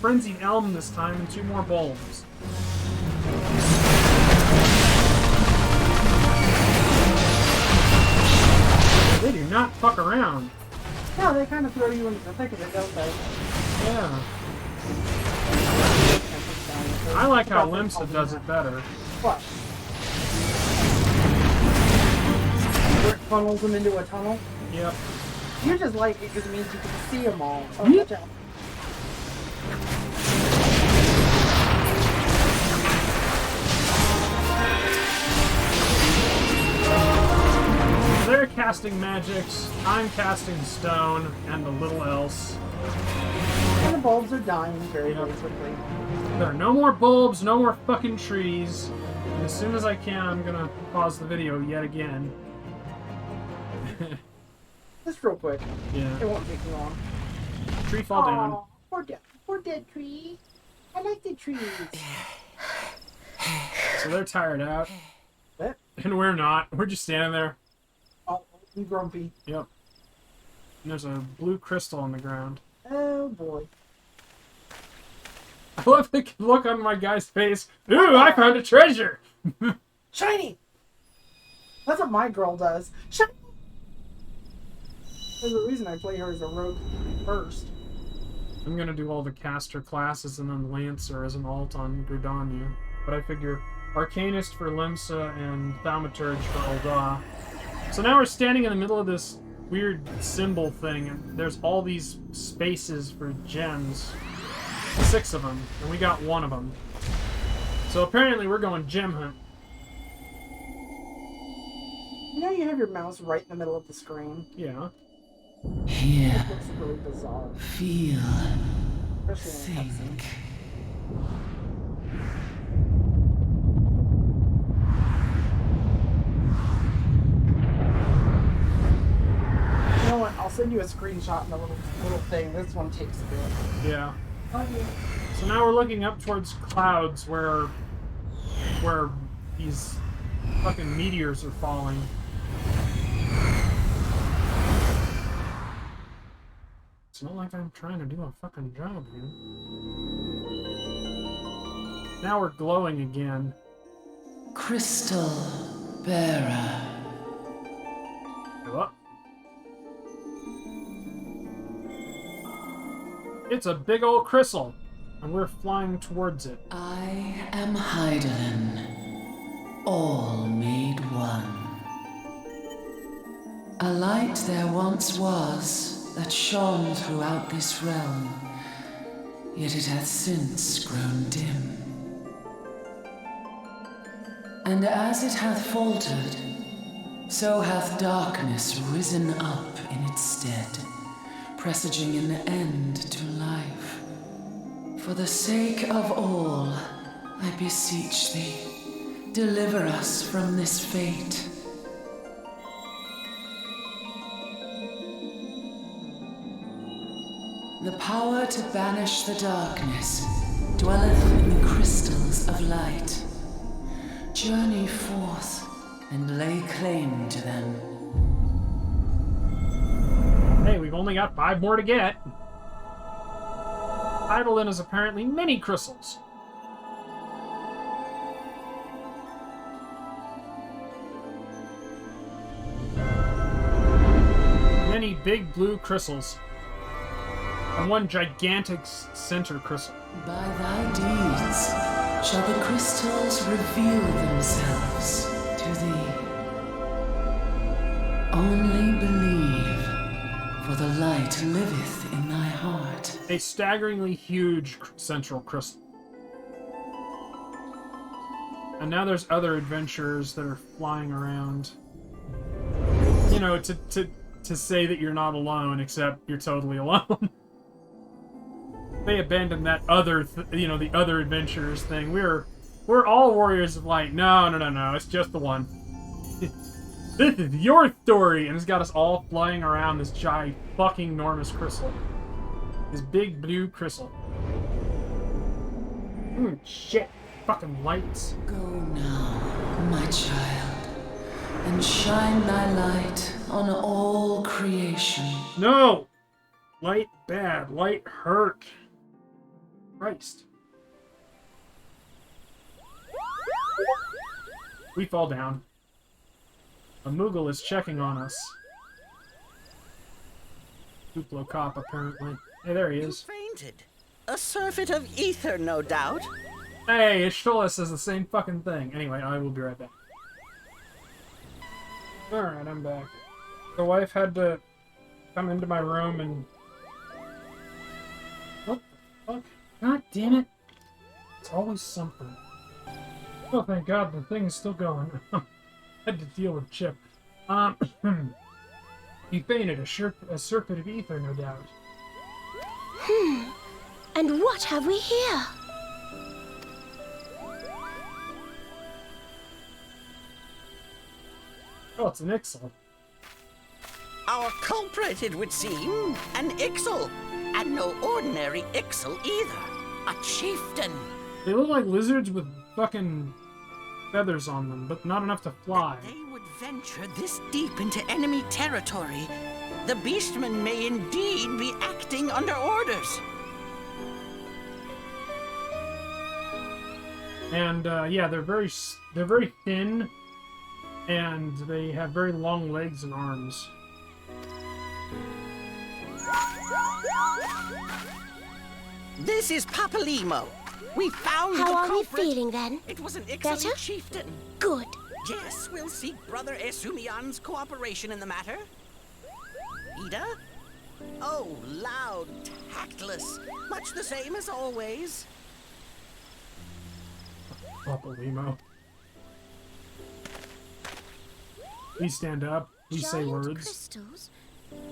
frenzied elm this time and 2 more bulbs. They do not fuck around. No, they kind of throw you into the thick of it, don't they? Yeah. I like how Limsa does it better. What? Where it funnels them into a tunnel? Yep. You just like it because it means you can see them all. Oh, watch out. They're casting magics, I'm casting stone, and a little else. And the bulbs are dying very, very quickly. There are no more bulbs, no more fucking trees. And as soon as I can, I'm gonna pause the video yet again. Just real quick. Yeah. It won't take you long. Tree fall down. Poor dead tree. I like the trees. So they're tired out. What? And we're not. We're just standing there. Oh, I'm grumpy. Yep. And there's a blue crystal on the ground. Oh boy. I love the look on my guy's face. Ooh, I found a treasure! Shiny! That's what my girl does. Shiny! There's a reason I play her as a rogue first. I'm gonna do all the caster classes and then Lancer as an alt on Gridania. But I figure Arcanist for Limsa and Thaumaturge for Ul'dah. So now we're standing in the middle of this weird symbol thing, and there's all these spaces for gems. 6 of them, and we got 1 of them. So apparently we're going gem hunt. You know you have your mouse right in the middle of the screen? Yeah. Here, It looks really bizarre. feel, Especially in a cutscene. think. You know what? I'll send you a screenshot in the little thing. This one takes a bit. Yeah. Oh, yeah. So now we're looking up towards clouds where these fucking meteors are falling. It's not like I'm trying to do a fucking job here. Now we're glowing again. Crystal bearer. Go up. It's a big old crystal, and we're flying towards it. I am Hydaelyn, all made one. A light there once was that shone throughout this realm, yet it hath since grown dim. And as it hath faltered, so hath darkness risen up in its stead, presaging an end to life. For the sake of all, I beseech thee, deliver us from this fate. The power to banish the darkness dwelleth in the crystals of light. Journey forth and lay claim to them. Hey, we've only got 5 more to get. Idolin is apparently many crystals. Many big blue crystals. And one gigantic center crystal. By thy deeds shall the crystals reveal themselves to thee. Only believe, for the light liveth in thy heart. A staggeringly huge central crystal. And now there's other adventurers that are flying around. You know, to say that you're not alone, except you're totally alone. They abandoned that other, the other adventurers thing. We're all warriors of light. No, it's just the one. This is your story, and it's got us all flying around this giant, fucking enormous crystal. This big blue crystal. Shit. Fucking lights. Go now, my child, and shine thy light on all creation. No! Light bad. Light hurt. Christ. We fall down. A Moogle is checking on us. Duplo cop, apparently. Hey, there he is. Fainted. A surfeit of ether, no doubt. Hey, Ishtola says the same fucking thing. Anyway, I will be right back. Alright, I'm back. The wife had to come into my room and... What the fuck? God damn it. It's always something. Oh, thank God, the thing is still going. Had to deal with Chip. He fainted, a surfeit of ether, no doubt. And what have we here? Oh, it's an Ixal. Our culprit, it would seem, an Ixal. And no ordinary Ixal either. A chieftain. They look like lizards with fucking feathers on them, but not enough to fly. They would venture this deep into enemy territory. The beastmen may indeed be acting under orders. And yeah, they're very thin, and they have very long legs and arms. This is Papalimo. We found How the are we culprit. feeling then? It was an Better? Ixalan chieftain. Good. Yes, we'll seek Brother Esumian's cooperation in the matter. Ida? Oh, loud, tactless. Much the same as always. Papalimo. Please stand up. Please say Giant words. crystals?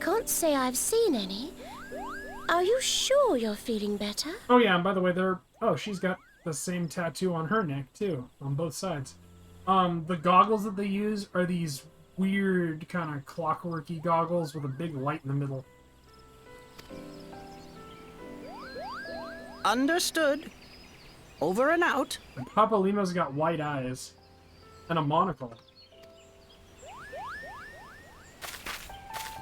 Can't say I've seen any. Are you sure you're feeling better? Oh yeah, and by the way, she's got the same tattoo on her neck too, on both sides. The goggles that they use are these weird kind of clockworky goggles with a big light in the middle. Understood. Over and out. And Papalimo's got white eyes and a monocle.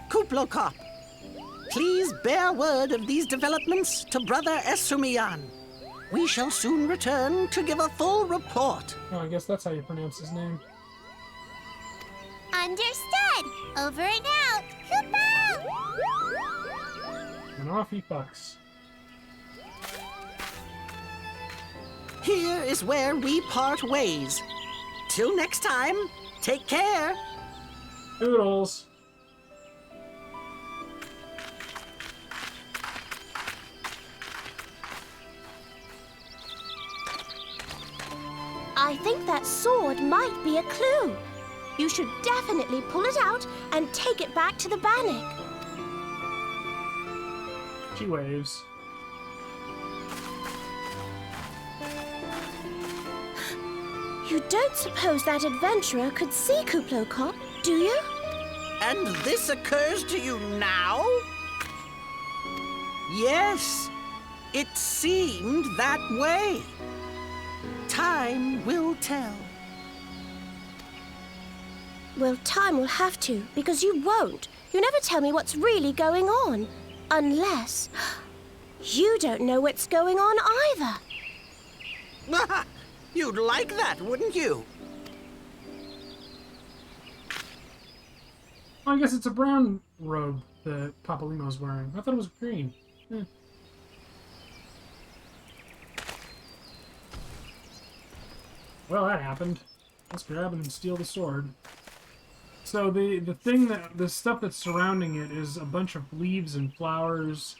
Kuplokop, please bear word of these developments to Brother Esumian. We shall soon return to give a full report. Oh, I guess that's how you pronounce his name. Understood. Over and out. Kupo! And off he fucks. Here is where we part ways. Till next time, take care. Doodles. I think that sword might be a clue. You should definitely pull it out and take it back to the Bannock. She waves. You don't suppose that adventurer could see Kuplokop, do you? And this occurs to you now? Yes, it seemed that way. Time will tell. Well, time will have to, because you won't. You never tell me what's really going on. Unless... you don't know what's going on either. You'd like that, wouldn't you? I guess it's a brown robe that Papalimo's wearing. I thought it was green. Well, that happened. Let's grab and steal the sword. So the stuff that's surrounding it is a bunch of leaves and flowers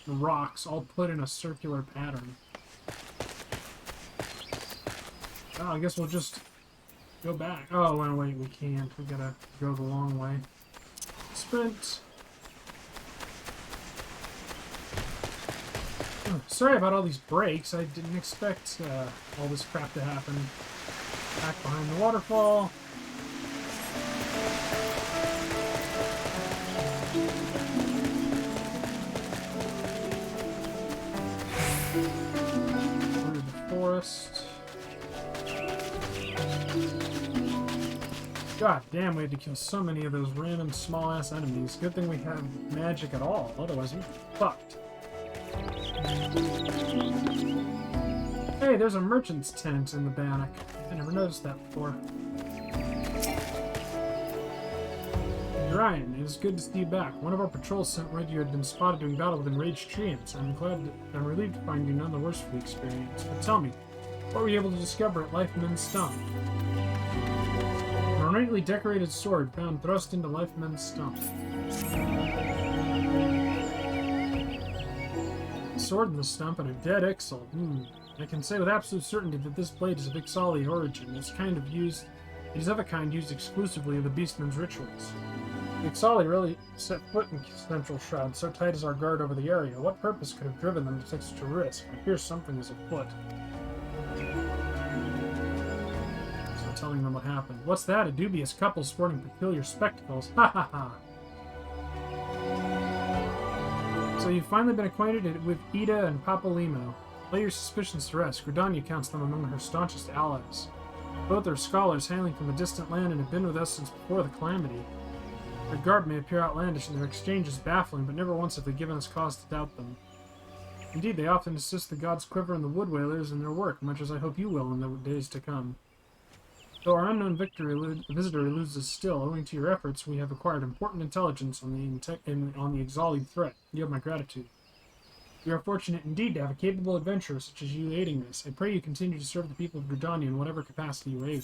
and rocks all put in a circular pattern. Oh, I guess we'll just go back. Oh, well, wait, we can't. We gotta go the long way. Sprint. Oh, sorry about all these breaks. I didn't expect all this crap to happen. Back behind the waterfall. Through the forest. God damn, we had to kill so many of those random small-ass enemies. Good thing we have magic at all, otherwise we'd be fucked. Hey, there's a merchant's tent in the Bannock. I never noticed that before. Ryan, it is good to see you back. One of our patrols sent word you had been spotted doing battle with enraged treants. I'm relieved to find you none the worse for the experience. But tell me, what were you able to discover at Lifeman's Stump? An ornately decorated sword found thrust into Lifeman's Stump. A sword in the stump and a dead Ixal. I can say with absolute certainty that this blade is of Ixali origin. It is of a kind used exclusively in the Beastman's rituals. The Ixali really set foot in Central Shroud, so tight is our guard over the area. What purpose could have driven them to take such a risk? I fear something is afoot. So telling them what happened. What's that? A dubious couple sporting peculiar spectacles. Ha ha ha! So you've finally been acquainted with Ida and Papalimo. Lay your suspicions to rest. Gridania counts them among her staunchest allies. Both are scholars hailing from a distant land and have been with us since before the Calamity. Their garb may appear outlandish and their exchanges baffling, but never once have they given us cause to doubt them. Indeed, they often assist the gods Quiver and the Wood Whalers in their work, much as I hope you will in the days to come. Though our unknown visitor eludes us still, owing to your efforts, we have acquired important intelligence on the Ixali threat. You have my gratitude. We are fortunate indeed to have a capable adventurer such as you aiding us. I pray you continue to serve the people of Gridania in whatever capacity you aid.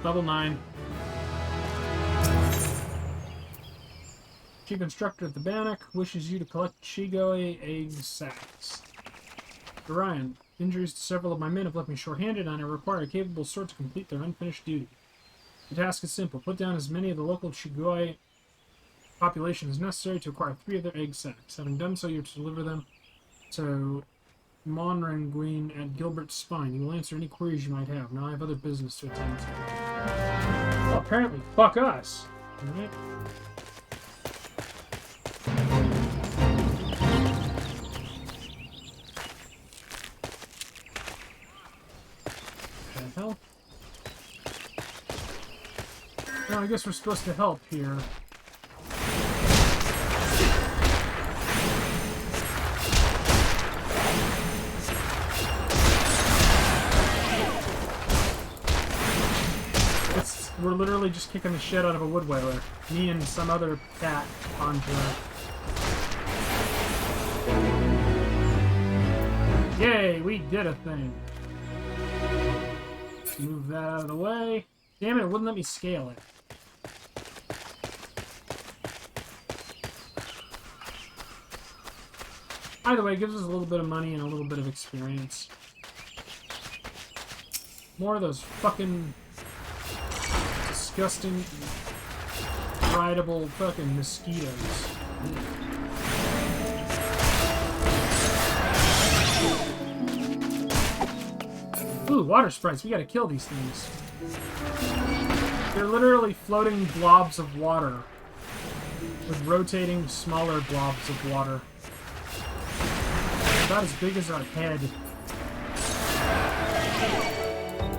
Level 9. Chief Instructor at the Bannock wishes you to collect Shigoi egg sacs. Orion, injuries to several of my men have left me short-handed, and I require a capable sword to complete their unfinished duty. The task is simple. Put down as many of the local Shigoi population as necessary to acquire 3 of their egg sacs. Having done so, you are to deliver them to Monranguin at Gilbert's Spine. He will answer any queries you might have. Now I have other business to attend to. Well, apparently, fuck us. Alright. What the hell? No, I guess we're supposed to help here. We're literally just kicking the shit out of a wood whaler. Me and some other cat conjurer. Yay, we did a thing. Move that out of the way. Damn it, it wouldn't let me scale it. Either way, it gives us a little bit of money and a little bit of experience. More of those fucking disgusting, rideable fucking mosquitoes. Ooh, water sprites. We gotta kill these things. They're literally floating blobs of water with rotating smaller blobs of water. About as big as our head.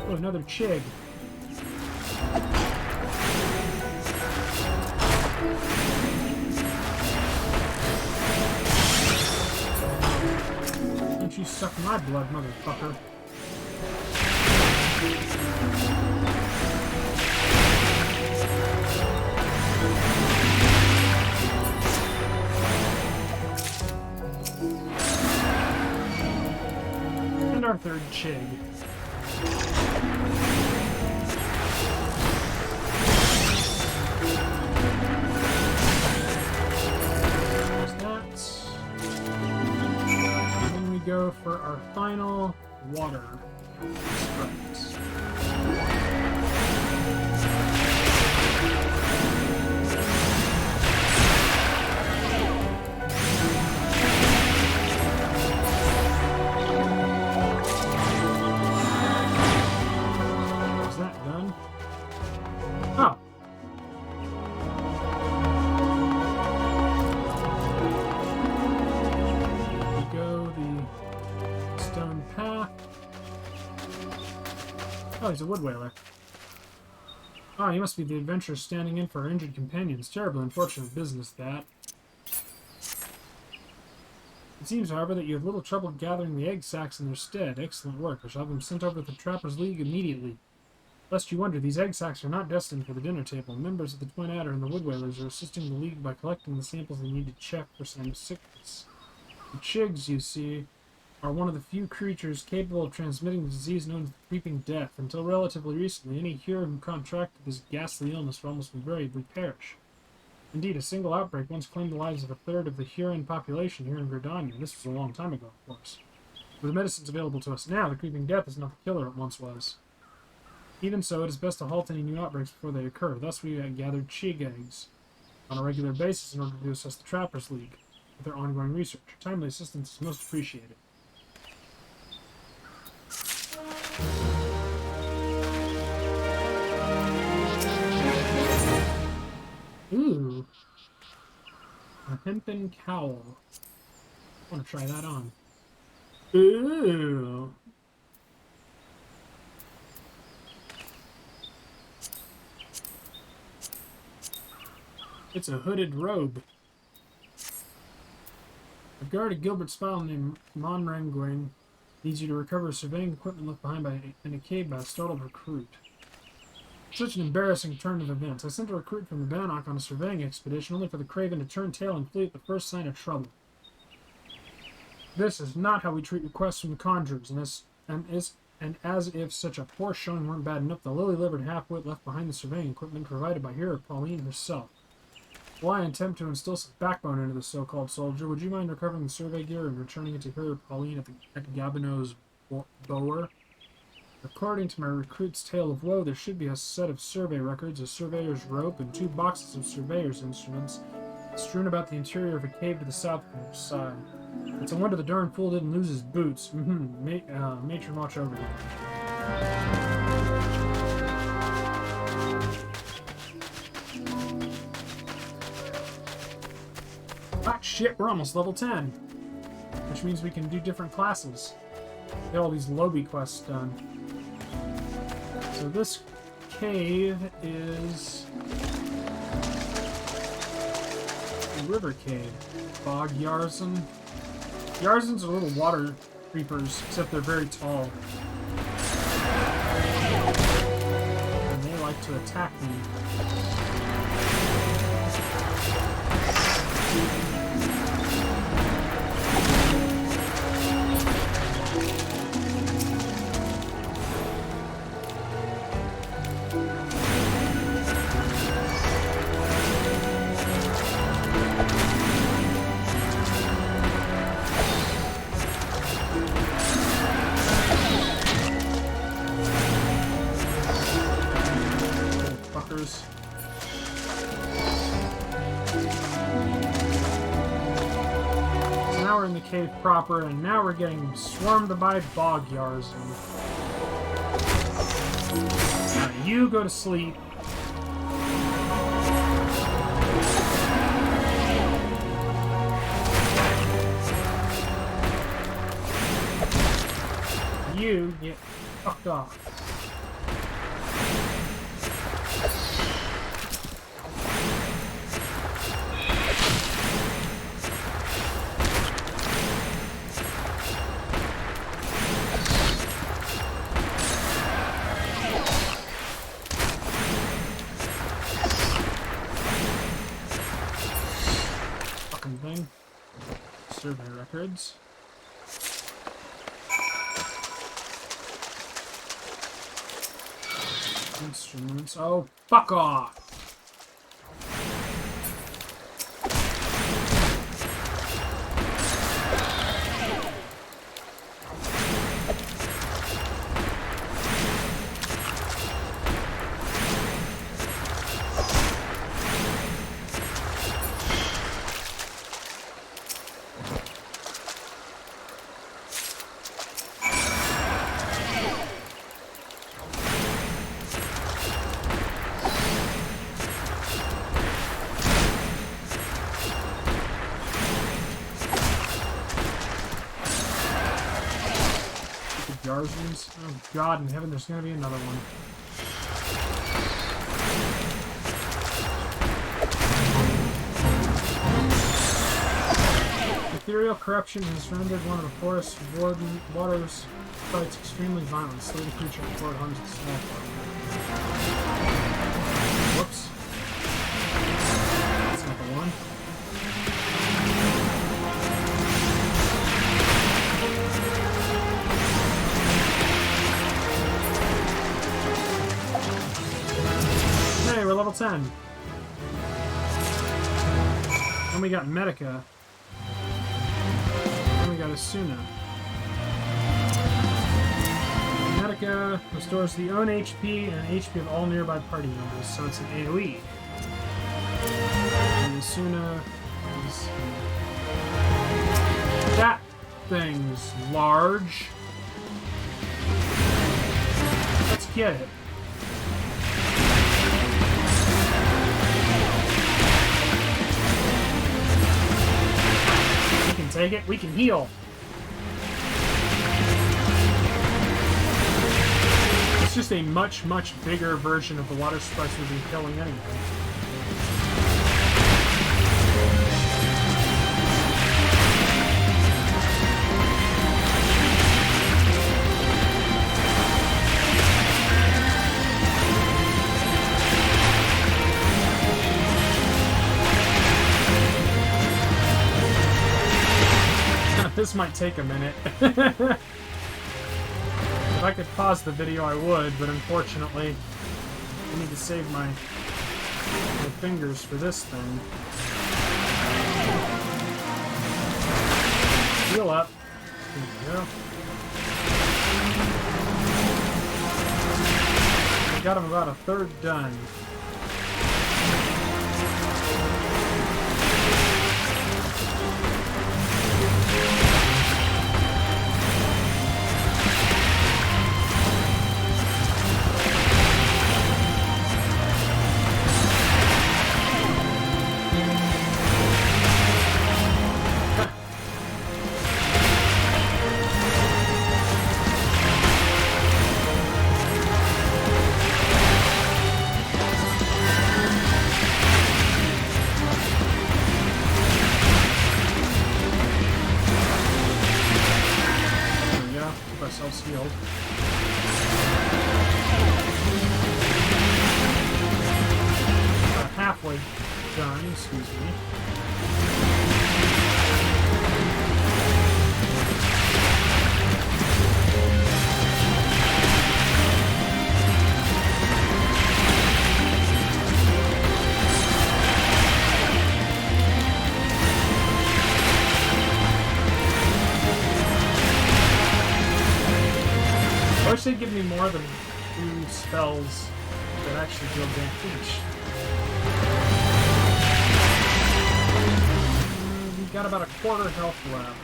Oh, another chig. Don't you suck my blood, motherfucker. And our third chig. There's that. And then we go for our final water sprite. Oh. We go the stone path. Oh, he's a wood whaler. Oh, he must be the adventurer standing in for our injured companions. Terribly unfortunate business, that. It seems, however, that you have little trouble gathering the egg sacs in their stead. Excellent work. I shall have them sent over to the Trappers' League immediately. Lest you wonder, these egg sacs are not destined for the dinner table. Members of the Twin Adder and the Wood Whalers are assisting the League by collecting the samples they need to check for some sickness. The chigs, you see, are one of the few creatures capable of transmitting the disease known as the Creeping Death. Until relatively recently, any hero who contracted this ghastly illness would almost invariably perish. Indeed, a single outbreak once claimed the lives of a third of the Huron population here in Gridania. This was a long time ago, of course. With the medicines available to us now, the Creeping Death is not the killer it once was. Even so, it is best to halt any new outbreaks before they occur. Thus, we gathered chig eggs on a regular basis in order to assist the Trappers' League with their ongoing research. Timely assistance is most appreciated. Ooh. A hempen cowl. I want to try that on. Ooh. It's a hooded robe. A guard at Gilbert's file named Monrangwing needs you to recover surveying equipment left behind in a cave by a startled recruit. Such an embarrassing turn of events. I sent a recruit from the Bannock on a surveying expedition only for the Craven to turn tail and flee at the first sign of trouble. This is not how we treat requests from the conjurers, and as if such a poor showing weren't bad enough, the lily-livered half-wit left behind the surveying equipment provided by Hero Pauline herself. While I attempt to instill some backbone into the so-called soldier, would you mind recovering the survey gear and returning it to Hero Pauline at Gabinot's bower? According to my recruit's tale of woe, there should be a set of survey records, a surveyor's rope, and 2 boxes of surveyor's instruments strewn about the interior of a cave to the south side. It's a wonder the darn fool didn't lose his boots. Matron, watch over him. Ah, shit, we're almost level 10. Which means we can do different classes. Get all these lobby quests done. So this cave is a river cave. Bog Yarzan. Yarzans are little water creepers, except they're very tall. And they like to attack me. Cave proper, and now we're getting swarmed by bog Yarzan. You go to sleep. You get fucked off. Fucking thing. Survey records. Instruments. Oh, fuck off! Jarzens. Oh god in heaven, there's gonna be another one. Ethereal corruption has rendered one of the forest waters fights extremely violent. Slay the creature before it harms its small part. Whoops. That's not the one. Hey, we're level 10. Then we got Medica. Then we got Asuna. Medica restores the own HP and HP of all nearby party members, so it's an AoE. And Asuna is... That thing's large. Let's get it. We can take it. We can heal. It's just a much, much bigger version of the water sprites we've been killing anyway. This might take a minute. If I could pause the video, I would, but unfortunately, I need to save my fingers for this thing. Heal up. There we go. I got him about a third done. Ourselves healed. Halfway done, excuse me. I wish they'd give me more than 2 spells that actually deal damage. We've got about a quarter health left.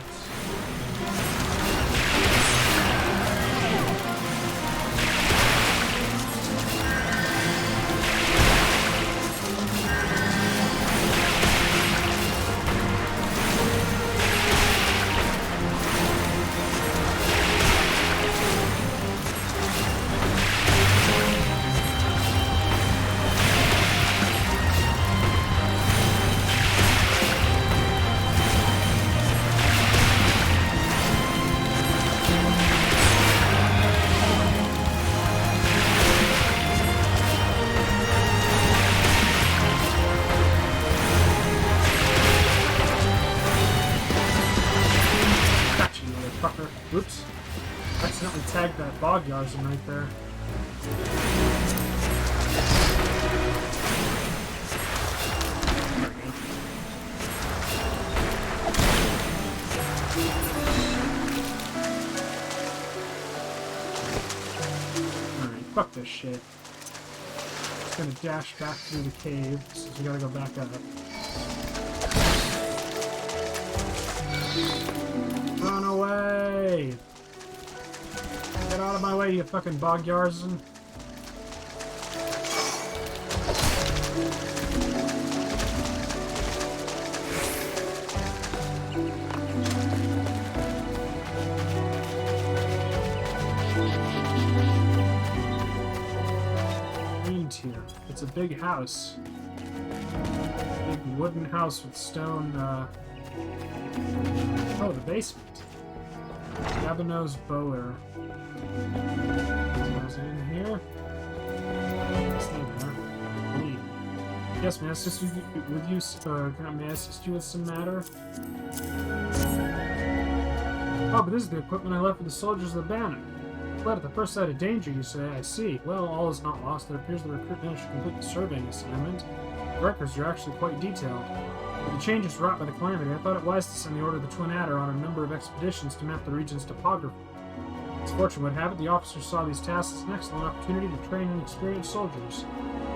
bog Yarzen right there. Alright, fuck this shit. Just gonna dash back through the cave, so we gotta go back up. Run away! Get out of my way, you fucking bog Yarzen. Here. It's a big house. Big wooden house with stone, Oh, the basement. Gabinos Bower. Is it in here? It's not there. Neat. Yes, may I assist you with you, may I assist you with some matter? Oh, but this is the equipment I left with the soldiers of the banner. Fled at the first sight of danger, you say. I see. Well, all is not lost. It appears the recruit managed to complete the surveying assignment. The records are actually quite detailed. With the changes wrought by the calamity, I thought it wise to send the Order of the Twin Adder on a number of expeditions to map the region's topography. As fortune would have it, the officers saw these tasks as an excellent opportunity to train inexperienced soldiers.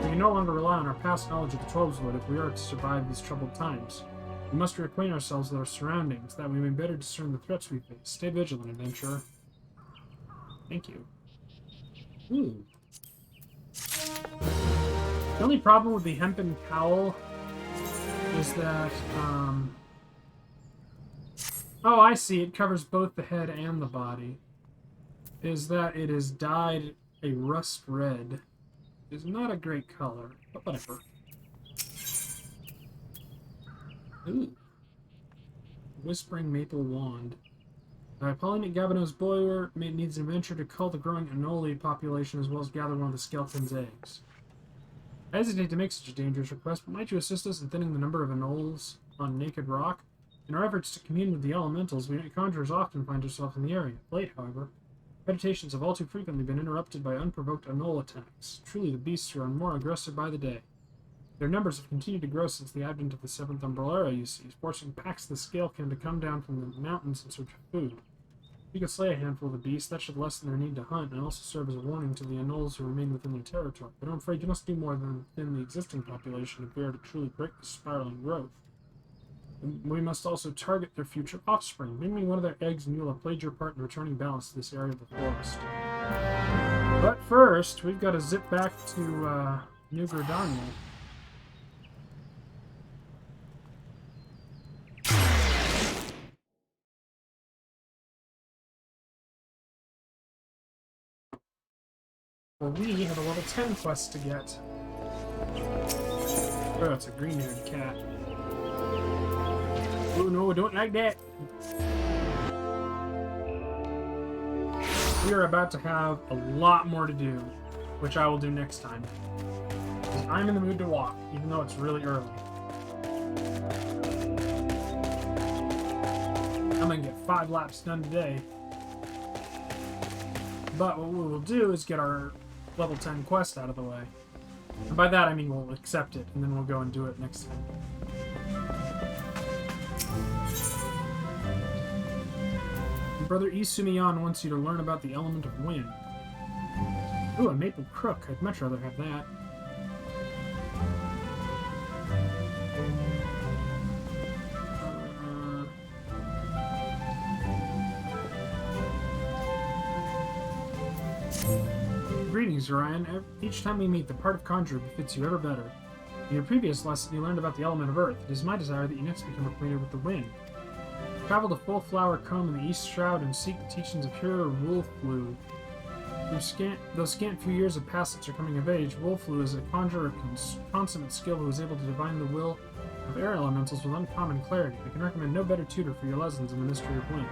We can no longer rely on our past knowledge of the Twelveswood if we are to survive these troubled times. We must reacquaint ourselves with our surroundings, that we may better discern the threats we face. Stay vigilant, adventurer. Thank you. Ooh. The only problem with the hempen cowl is that, oh, I see. It covers both the head and the body. Is that it is dyed a rust red. It's not a great color, but whatever. Ooh. Whispering Maple Wand. Pollinate Gabinos Boyer needs an adventure to cull the growing Anole population as well as gather one of the skeleton's eggs. I hesitate to make such a dangerous request, but might you assist us in thinning the number of Anoles on Naked Rock? In our efforts to commune with the elementals, we conjurers often find ourselves in the area. Late, however, meditations have all too frequently been interrupted by unprovoked Anole attacks. Truly, the beasts are more aggressive by the day. Their numbers have continued to grow since the advent of the 7th Umbrella, you see, forcing packs of the Scalekin to come down from the mountains in search of food. If you can slay a handful of the beasts, that should lessen their need to hunt and also serve as a warning to the Anoles who remain within their territory. But I'm afraid you must do more than thin the existing population if we are to truly break the spiraling growth. And we must also target their future offspring. Bring me one of their eggs and you'll have played your part in returning balance to this area of the forest. But first, we've got to zip back to New Gridania. Well, we have a level 10 quest to get. Oh, it's a green-haired cat. Oh no, don't like that! We are about to have a lot more to do, which I will do next time. Because I'm in the mood to walk, even though it's really early. I'm gonna get 5 laps done today. But what we will do is get our level 10 quest out of the way. And by that I mean we'll accept it, and then we'll go and do it next time. Your brother Isumiyan wants you to learn about the element of wind. Ooh, a maple crook. I'd much rather have that. Greetings, Orion. Each time we meet, the part of conjurer befits you ever better. In your previous lesson, you learned about the element of earth. It is my desire that you next become acquainted with the wind. Travel to Full Flower Comb in the East Shroud and seek the teachings of Hero Wolflu. Though scant few years of passage are coming of age, Wolflu is a conjurer of consummate skill who is able to divine the will of air elementals with uncommon clarity. I can recommend no better tutor for your lessons in the mystery of wind.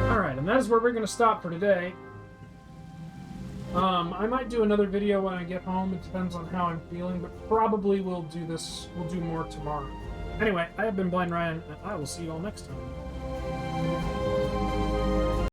Alright, and that is where we're going to stop for today. I might do another video when I get home. It depends on how I'm feeling, but probably we'll do more tomorrow. Anyway, I have been Blind Ryan, and I will see you all next time.